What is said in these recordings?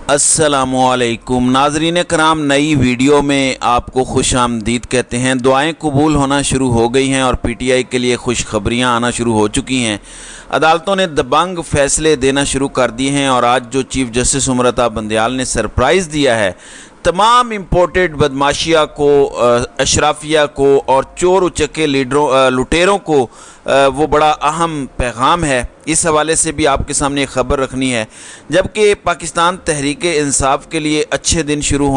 अस्सलामुअलैकुम नाजरीन कराम, नई वीडियो में आपको खुश आमदीद कहते हैं। दुआएं कबूल होना शुरू हो गई हैं और पीटीआई के लिए खुशखबरियां आना शुरू हो चुकी हैं। अदालतों ने दबंग फैसले देना शुरू कर दिए हैं और आज जो चीफ जस्टिस उमरता बंदयाल ने सरप्राइज़ दिया है तमाम इम्पोर्टेड बदमाशिया को, अशराफिया को और चोर उचक्के लीडरों लुटेरों को वो बड़ा अहम पैगाम है। इस हवाले से भी आपके सामने एक ख़बर रखनी है। जबकि पाकिस्तान तहरीक इंसाफ के लिए अच्छे दिन शुरू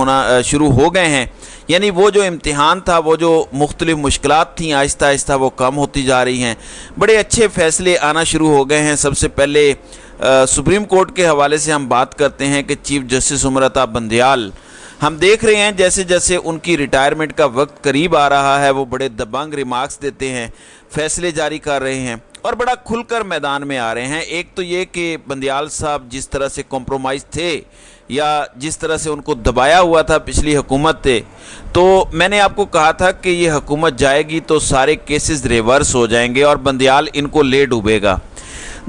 हो गए हैं, यानी वो जो इम्तिहान था, वो जो मुख्तलिफ़ मुश्किलात थी, आहिस्ता आहिस्ता वो कम होती जा रही हैं। बड़े अच्छे फ़ैसले आना शुरू हो गए हैं। सबसे पहले सुप्रीम कोर्ट के हवाले से हम बात करते हैं कि चीफ जस्टिस उमरता बंदयाल, हम देख रहे हैं जैसे जैसे उनकी रिटायरमेंट का वक्त करीब आ रहा है, वो बड़े दबंग रिमार्क्स देते हैं, फ़ैसले जारी कर रहे हैं और बड़ा खुलकर मैदान में आ रहे हैं। एक तो ये कि बंदयाल साहब जिस तरह से कॉम्प्रोमाइज़ थे या जिस तरह से उनको दबाया हुआ था पिछली हुकूमत थे, तो मैंने आपको कहा था कि ये हुकूमत जाएगी तो सारे केसेस रिवर्स हो जाएंगे और बंदयाल इनको ले डूबेगा।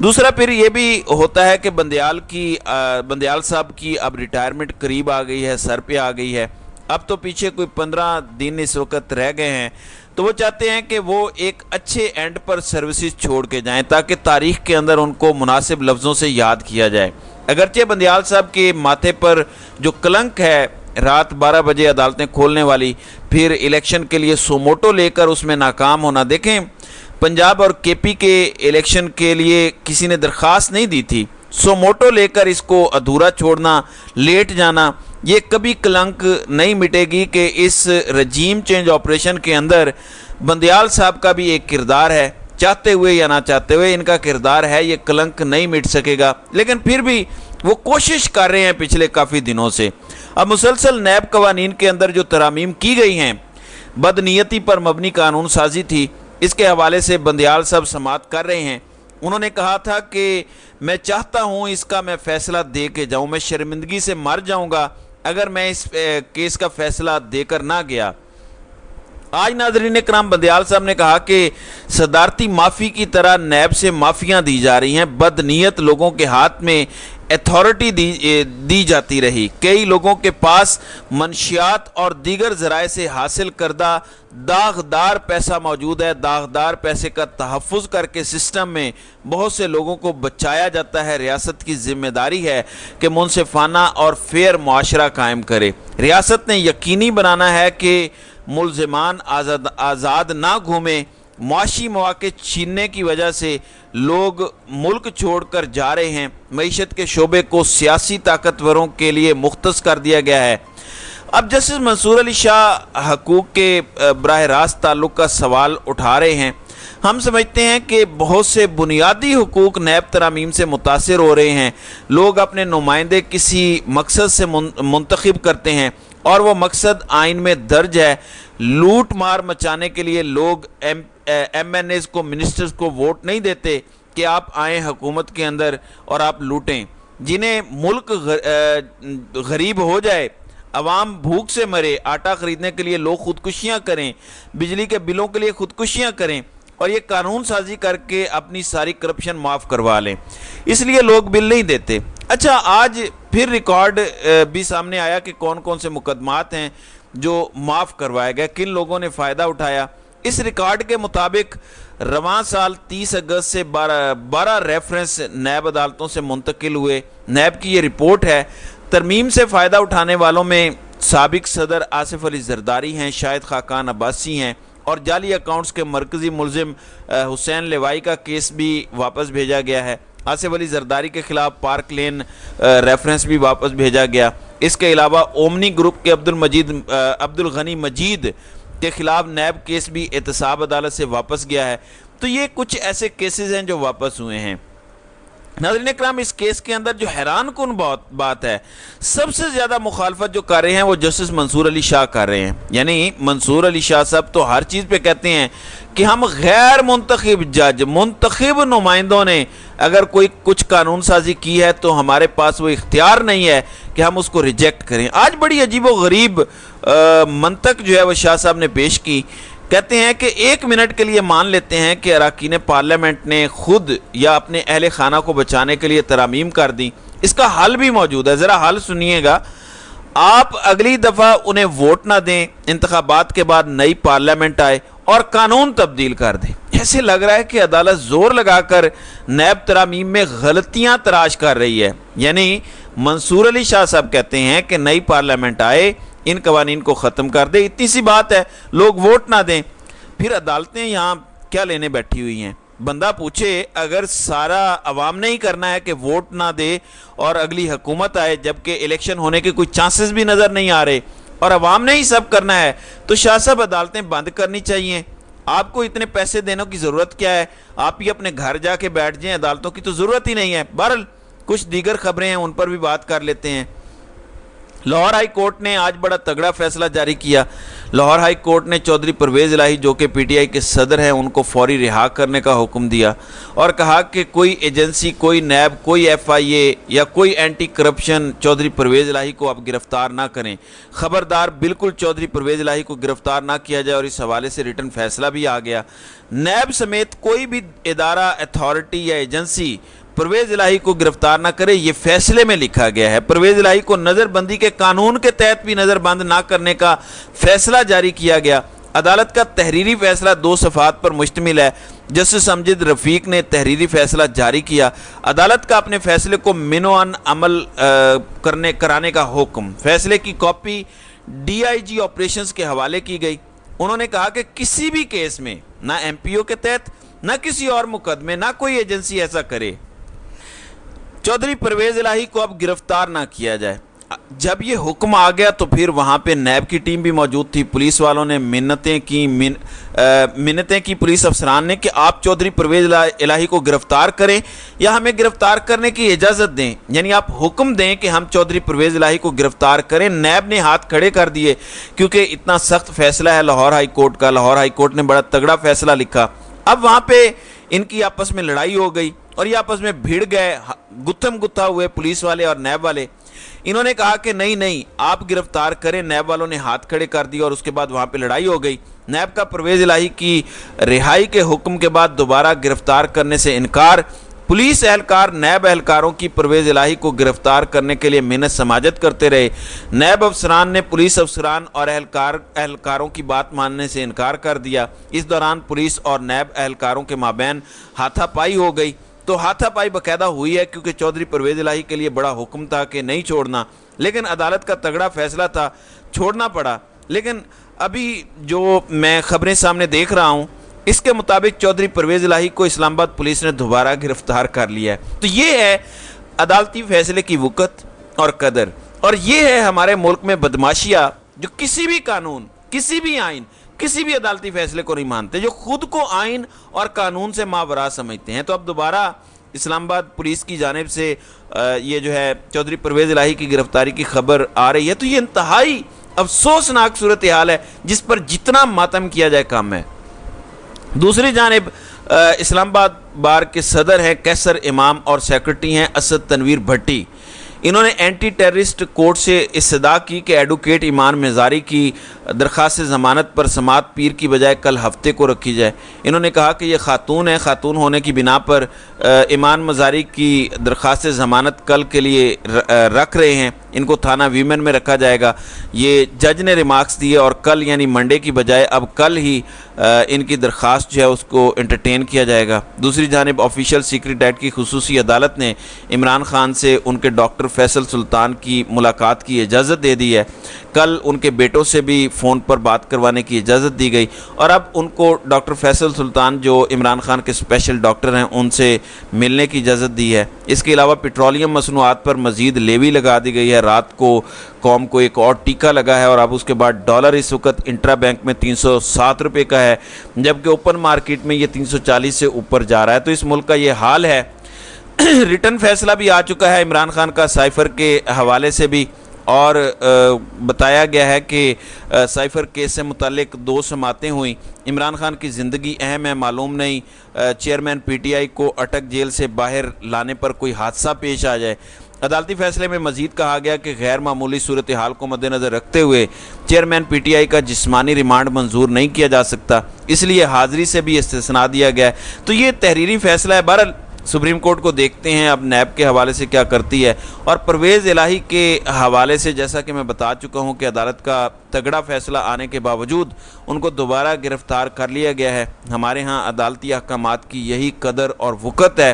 दूसरा फिर ये भी होता है कि बंदयाल साहब की अब रिटायरमेंट करीब आ गई है, सर पे आ गई है। अब तो पीछे कोई 15 दिन इस वक्त रह गए हैं, तो वो चाहते हैं कि वो एक अच्छे एंड पर सर्विसेज छोड़ के जाएं ताकि तारीख़ के अंदर उनको मुनासिब लफ्ज़ों से याद किया जाए। अगरचे बंदयाल साहब के माथे पर जो कलंक है, रात 12 बजे अदालतें खोलने वाली, फिर इलेक्शन के लिए सोमोटो लेकर उसमें नाकाम होना। देखें, पंजाब और केपी के इलेक्शन के लिए किसी ने दरख्वास्त नहीं दी थी, सोमोटो लेकर इसको अधूरा छोड़ना, लेट जाना, ये कभी कलंक नहीं मिटेगी कि इस रजीम चेंज ऑपरेशन के अंदर बंदयाल साहब का भी एक किरदार है। चाहते हुए या ना चाहते हुए इनका किरदार है, ये कलंक नहीं मिट सकेगा। लेकिन फिर भी वो कोशिश कर रहे हैं पिछले काफ़ी दिनों से। अब मुसलसल नैब कवानीन के अंदर जो तरामीम की गई हैं, बदनीयती पर मबनी कानून साजी थी, इसके हवाले से बंदयाल साहब समाअत कर रहे हैं। उन्होंने कहा था कि मैं चाहता हूं इसका मैं फ़ैसला दे के जाऊं, मैं शर्मिंदगी से मर जाऊंगा अगर मैं इस केस का फ़ैसला देकर ना गया। आज नाज़रीन कराम, बंदयाल साहब ने कहा कि सदारती माफ़ी की तरह नैब से माफ़ियाँ दी जा रही हैं, बदनीयत लोगों के हाथ में अथॉरिटी दी जाती रही। कई लोगों के पास मंशियात और दीगर ज़राए से हासिल करदा दागदार पैसा मौजूद है। दागदार पैसे का तहफ़्फ़ुज़ करके सिस्टम में बहुत से लोगों को बचाया जाता है। रियासत की ज़िम्मेदारी है कि मुनसिफ़ाना और फेयर मुआशरा कायम करे। रियासत ने यकीनी बनाना है कि मुल्ज़िमान आज़ाद ना घूमें। मुआशी मौक़े छीनने की वजह से लोग मुल्क छोड़कर जा रहे हैं। मईशत के शोबे को सियासी ताकतवरों के लिए मुख्तस कर दिया गया है। अब जस्टिस मंसूर अली शाह हकूक़ के बराह रास्त ताल्लुक़ का सवाल उठा रहे हैं। हम समझते हैं कि बहुत से बुनियादी हुकूक नैब तरामीम से मुतासिर हो रहे हैं। लोग अपने नुमाइंदे किसी मकसद से मुंतखब करते हैं और वो मकसद आइन में दर्ज है। लूट मार मचाने के लिए लोग MNAs को, मिनिस्टर्स को वोट नहीं देते कि आप आएँ हुकूमत के अंदर और आप लूटें। जिन्हें मुल्क गरीब हो जाए, अवाम भूख से मरे, आटा ख़रीदने के लिए लोग ख़ुदकुशियाँ करें, बिजली के बिलों के लिए ख़ुदकुशियाँ करें और ये कानून साजी करके अपनी सारी करप्शन माफ़ करवा लें, इसलिए लोग बिल नहीं देते। अच्छा, आज फिर रिकॉर्ड भी सामने आया कि कौन कौन से मुकदमात हैं जो माफ़ करवाए गए, किन लोगों ने फ़ायदा उठाया। इस रिकॉर्ड के मुताबिक रवां साल 30 अगस्त से 12 रेफरेंस नैब अदालतों से मुंतकिल हुए। नैब की ये रिपोर्ट है। तरमीम से फ़ायदा उठाने वालों में साबिक सदर आसिफ अली जरदारी हैं, शाहिद खाकान अब्बासी हैं और जाली अकाउंट्स के मरकज़ी मुलजिम हुसैन लेवाई का केस भी वापस भेजा गया है। आसिफ अली जरदारी के ख़िलाफ़ पार्क लेन रेफरेंस भी वापस भेजा गया। इसके अलावा ओमनी ग्रुप के अब्दुल गनी मजीद के ख़िलाफ़ नैब केस भी एहतसाब अदालत से वापस गया है। तो ये कुछ ऐसे केसेस हैं जो वापस हुए हैं। नाज़रीन कराम, इस केस के अंदर जो हैरान कुन बात है, सबसे ज़्यादा मुखालफत जो कर रहे हैं वो जस्टिस मंसूर अली शाह कर रहे हैं। यानी मंसूर अली शाह साहब तो हर चीज़ पे कहते हैं कि हम गैर मुंतखब जज, मुंतखब नुमाइंदों ने अगर कोई कुछ कानून साजी की है तो हमारे पास वो इख्तियार नहीं है कि हम उसको रिजेक्ट करें। आज बड़ी अजीब व गरीब मंतक जो है वो शाह साहब ने पेश की। कहते हैं कि 1 मिनट के लिए मान लेते हैं कि अरकान पार्लियामेंट ने खुद या अपने अहल खाना को बचाने के लिए तरामीम कर दी اس کا حل بھی موجود ہے، ذرا حل سنیے گا۔ آپ اگلی دفعہ انہیں ووٹ نہ دیں، انتخابات کے بعد نئی پارلیمنٹ آئے اور قانون تبدیل کر دیں۔ ایسے لگ رہا ہے کہ عدالت زور لگا کر نیب ترامیم میں غلطیاں تراش کر رہی ہے، یعنی منصور علی شاہ صاحب کہتے ہیں کہ نئی پارلیمنٹ آئے، ان قوانین کو ختم کر دے، اتنی سی بات ہے، لوگ ووٹ نہ دیں۔ پھر عدالتیں یہاں کیا لینے بیٹھی ہوئی ہیں؟ بندہ پوچھے اگر سارا عوام نے ہی کرنا ہے کہ ووٹ نہ دے اور اگلی حکومت آئے جبکہ الیکشن ہونے کے کوئی چانسز بھی نظر نہیں آ رہے اور عوام نے ہی سب کرنا ہے، تو شاہ صاحب عدالتیں بند کرنی چاہیے۔ آپ کو اتنے پیسے دینے کی ضرورت کیا ہے؟ آپ ہی اپنے گھر جا کے بیٹھ جائیں، عدالتوں کی تو ضرورت ہی نہیں ہے۔ بہرحال کچھ دیگر خبریں ہیں، ان پر بھی بات کر لیتے ہیں۔ لاہور ہائی کورٹ نے آج بڑا تگڑا فیصلہ جاری کیا۔ لاہور ہائی کورٹ نے چودھری پرویز الہی جو کہ پی ٹی آئی کے صدر ہیں ان کو فوری رہا کرنے کا حکم دیا اور کہا کہ کوئی ایجنسی، کوئی نیب، کوئی ایف آئی اے یا کوئی اینٹی کرپشن چودھری پرویز الہی کو اب گرفتار نہ کریں۔ خبردار، بالکل چودھری پرویز الہی کو گرفتار نہ کیا جائے، اور اس حوالے سے ریٹن فیصلہ بھی آ گیا۔ نیب سمیت کوئی بھی ادارہ، اتھارٹی یا ایجنسی پرویز الہی کو گرفتار نہ کرے، یہ فیصلے میں لکھا گیا ہے۔ پرویز الہی کو نظر بندی کے قانون کے تحت بھی نظر بند نہ کرنے کا فیصلہ جاری کیا گیا۔ عدالت کا تحریری فیصلہ 2 صفحات پر مشتمل ہے۔ جسٹس امجد رفیق نے تحریری فیصلہ جاری کیا۔ عدالت کا اپنے فیصلے کو منوان عمل کرانے کا حکم۔ فیصلے کی copy D I G operations کے حوالے کی گئی۔ انہوں نے کہا کہ کسی بھی کیس میں، نہ ایم پی او کے تحت، نہ کسی اور مقدمے، نہ کوئی ایجنسی ایسا کرے، چودھری پرویز الہی کو اب گرفتار نہ کیا جائے۔ جب یہ حکم آ گیا تو پھر وہاں پہ نیب کی ٹیم بھی موجود تھی۔ پولیس والوں نے منتیں کی پولیس افسران نے کہ آپ چودھری پرویز الہی کو گرفتار کریں یا ہمیں گرفتار کرنے کی اجازت دیں، یعنی آپ حکم دیں کہ ہم چودھری پرویز الہی کو گرفتار کریں۔ نیب نے ہاتھ کھڑے کر دیے کیونکہ اتنا سخت فیصلہ ہے لاہور ہائی کورٹ کا۔ لاہور ہائی کورٹ نے بڑا تگڑا فیصلہ لکھا۔ اب وہاں پہ ان کی آپس میں لڑائی ہو گئی اور یہ آپس میں بھیڑ گئے، گتھم گتھا ہوئے پولیس والے اور نیب والے۔ انہوں نے کہا کہ نہیں آپ گرفتار کریں، نیب والوں نے ہاتھ کھڑے کر دی اور اس کے بعد وہاں پہ لڑائی ہو گئی۔ نیب کا پرویز الہی کی رہائی کے حکم کے بعد دوبارہ گرفتار کرنے سے انکار۔ پولیس اہلکار نیب اہلکاروں کی پرویز الہی کو گرفتار کرنے کے لیے محنت سماجت کرتے رہے۔ نیب افسران نے پولیس افسران اور اہلکاروں کی بات ماننے سے انکار کر دیا۔ اس دوران پولیس اور نیب اہلکاروں کے مابین ہاتھا پائی ہو گئی۔ تو ہاتھا پائی باقاعدہ ہوئی ہے کیونکہ چودھری پرویز الہی کے لیے بڑا حکم تھا کہ نہیں چھوڑنا، لیکن عدالت کا تگڑا فیصلہ تھا، چھوڑنا پڑا۔ لیکن ابھی جو میں خبریں سامنے دیکھ رہا ہوں اس کے مطابق چودھری پرویز الہی کو اسلام آباد پولیس نے دوبارہ گرفتار کر لیا ہے۔ تو یہ ہے عدالتی فیصلے کی وقت اور قدر، اور یہ ہے ہمارے ملک میں بدماشیہ جو کسی بھی قانون، کسی بھی آئین، کسی بھی عدالتی فیصلے کو نہیں مانتے، جو خود کو آئین اور قانون سے ماورا سمجھتے ہیں۔ تو اب دوبارہ اسلام آباد پولیس کی جانب سے یہ جو ہے چودھری پرویز الہی کی گرفتاری کی خبر آ رہی ہے، تو یہ انتہائی افسوسناک صورتحال ہے جس پر جتنا ماتم کیا جائے کم ہے۔ دوسری جانب اسلام آباد بار کے صدر ہیں کیسر امام اور سیکرٹری ہیں اسد تنویر بھٹی۔ انہوں نے اینٹی ٹیررسٹ کورٹ سے استدعا کی کہ ایڈوکیٹ ایمان مزاری کی درخواست ضمانت پر سماعت پیر کی بجائے کل ہفتے کو رکھی جائے۔ انہوں نے کہا کہ یہ خاتون ہے، خاتون ہونے کی بنا پر ایمان مزاری کی درخواست ضمانت کل کے لیے رکھ رہے ہیں، ان کو تھانہ ویمن میں رکھا جائے گا۔ یہ جج نے ریمارکس دیے اور کل یعنی منڈے کی بجائے اب کل ہی ان کی درخواست جو ہے اس کو انٹرٹین کیا جائے گا۔ دوسری جانب آفیشیل سیکرٹ ایکٹ کی خصوصی عدالت نے عمران خان سے ان کے ڈاکٹر فیصل سلطان کی ملاقات کی اجازت دے دی ہے۔ کل ان کے بیٹوں سے بھی فون پر بات کروانے کی اجازت دی گئی اور اب ان کو ڈاکٹر فیصل سلطان جو عمران خان کے اسپیشل ڈاکٹر ہیں ان سے ملنے کی اجازت دی ہے۔ اس کے علاوہ پیٹرولیم مصنوعات پر مزید لیوی لگا دی گئی ہے۔ رات کو قوم کو ایک اور ٹیکہ لگا ہے اور اب اس کے بعد ڈالر اس وقت انٹرا بینک میں 307 روپے کا ہے، جبکہ اوپن مارکیٹ میں یہ 340 سے اوپر جا رہا ہے۔ تو اس ملک کا یہ حال ہے۔ ریٹن فیصلہ بھی آ چکا ہے عمران خان کا سائفر کے حوالے سے بھی، اور بتایا گیا ہے کہ سائفر کیس سے متعلق 2 سماعتیں ہوئیں۔ عمران خان کی زندگی اہم ہے، معلوم نہیں چیئرمین پی ٹی آئی کو اٹک جیل سے باہر لانے پر کوئی حادثہ پیش آ جائے۔ عدالتی فیصلے میں مزید کہا گیا کہ غیر معمولی صورتحال کو مد نظر رکھتے ہوئے چیئرمین پی ٹی آئی کا جسمانی ریمانڈ منظور نہیں کیا جا سکتا، اس لیے حاضری سے بھی استثناء دیا گیا ہے۔ تو یہ تحریری فیصلہ ہے۔ بہرحال सुप्रीम कोर्ट को देखते हैं अब नैब के हवाले से क्या करती है। और परवेज़ इलाही के हवाले से जैसा कि मैं बता चुका हूं कि अदालत का तगड़ा फैसला आने के बावजूद उनको दोबारा गिरफ़्तार कर लिया गया है। हमारे यहाँ अदालती अहकामात की यही कदर और वक़्त है।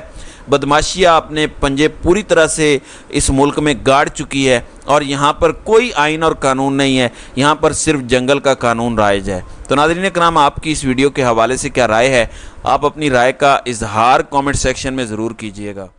बदमाशियाँ अपने पंजे पूरी तरह से इस मुल्क में गाड़ चुकी है और यहाँ पर कोई आइन और कानून नहीं है, यहाँ पर सिर्फ जंगल का कानून राइज है। तो नाज़रीन कराम, आपकी इस वीडियो के हवाले से क्या राय है? आप अपनी राय का इजहार कमेंट सेक्शन में ज़रूर कीजिएगा।